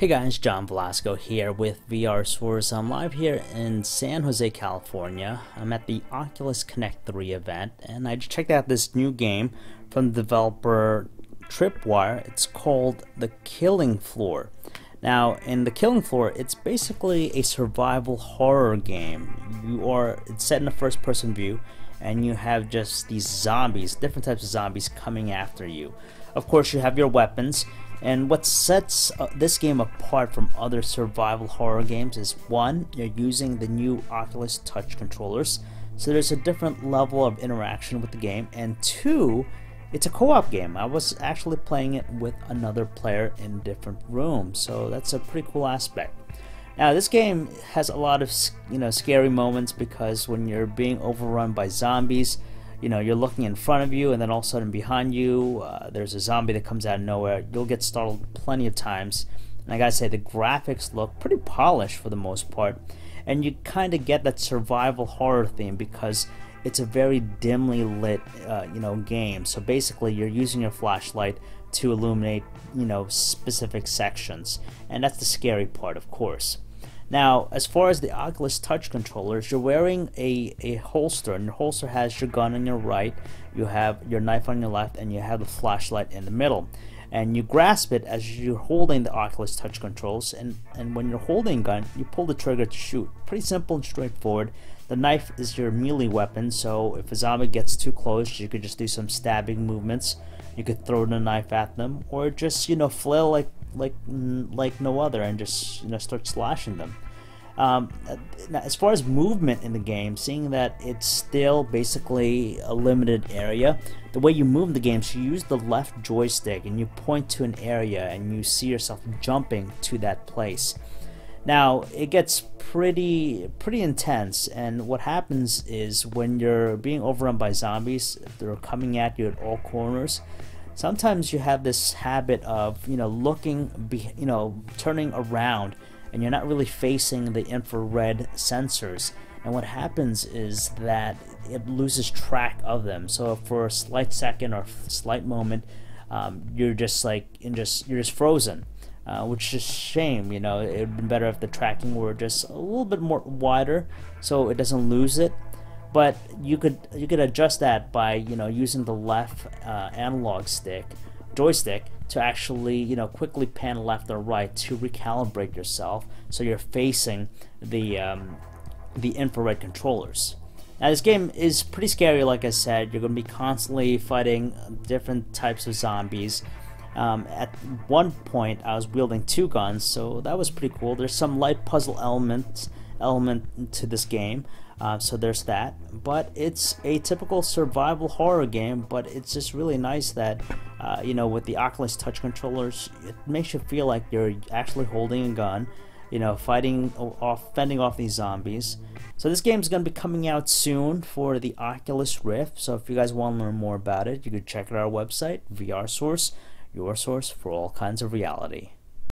Hey guys, John Velasco here with VR Source. I'm live here in San Jose, California. I'm at the Oculus Connect 3 event, and I just checked out this new game from the developer Tripwire. It's called The Killing Floor. Now, in The Killing Floor, it's basically a survival horror game. It's set in a first-person view, and you have just these zombies, different types of zombies coming after you. Of course, you have your weapons. And what sets this game apart from other survival horror games is, one, you're using the new Oculus touch controllers, so there's a different level of interaction with the game, and two, it's a co-op game. I was actually playing it with another player in different rooms, so that's a pretty cool aspect. Now, this game has a lot of scary moments, because when you're being overrun by zombies, you're looking in front of you, and then all of a sudden behind you, there's a zombie that comes out of nowhere. You'll get startled plenty of times. And I gotta say, the graphics look pretty polished for the most part. And you kind of get that survival horror theme because it's a very dimly lit, game. So basically, you're using your flashlight to illuminate, specific sections. And that's the scary part, of course. Now, as far as the Oculus touch controllers, you're wearing a holster, and your holster has your gun on your right, you have your knife on your left, and you have the flashlight in the middle. And you grasp it as you're holding the Oculus touch controls, and when you're holding a gun, you pull the trigger to shoot. Pretty simple and straightforward. The knife is your melee weapon, so if a zombie gets too close, you could just do some stabbing movements. You could throw the knife at them, or just flail like no other, and just start slashing them. As far as movement in the game, seeing that it's still basically a limited area, the way you move the game, so you use the left joystick and you point to an area and you see yourself jumping to that place. Now, it gets pretty intense, and what happens is when you're being overrun by zombies, if they're coming at you at all corners, sometimes you have this habit of turning around, and you're not really facing the infrared sensors. And what happens is that it loses track of them. So for a slight second or slight moment, you're just frozen, which is a shame. It would have been better if the tracking were just a little bit more wider, so it doesn't lose it. But you could adjust that by using the left analog joystick to actually quickly pan left or right to recalibrate yourself so you're facing the infrared controllers. Now, this game is pretty scary. Like I said, you're going to be constantly fighting different types of zombies. At one point I was wielding two guns, so that was pretty cool. There's some light puzzle element to this game. So there's that, but it's a typical survival horror game, but it's just really nice that with the Oculus touch controllers, it makes you feel like you're actually holding a gun, fending off these zombies. So this game is going to be coming out soon for the Oculus Rift, so if you guys want to learn more about it, you can check out our website, VR Source, your source for all kinds of reality.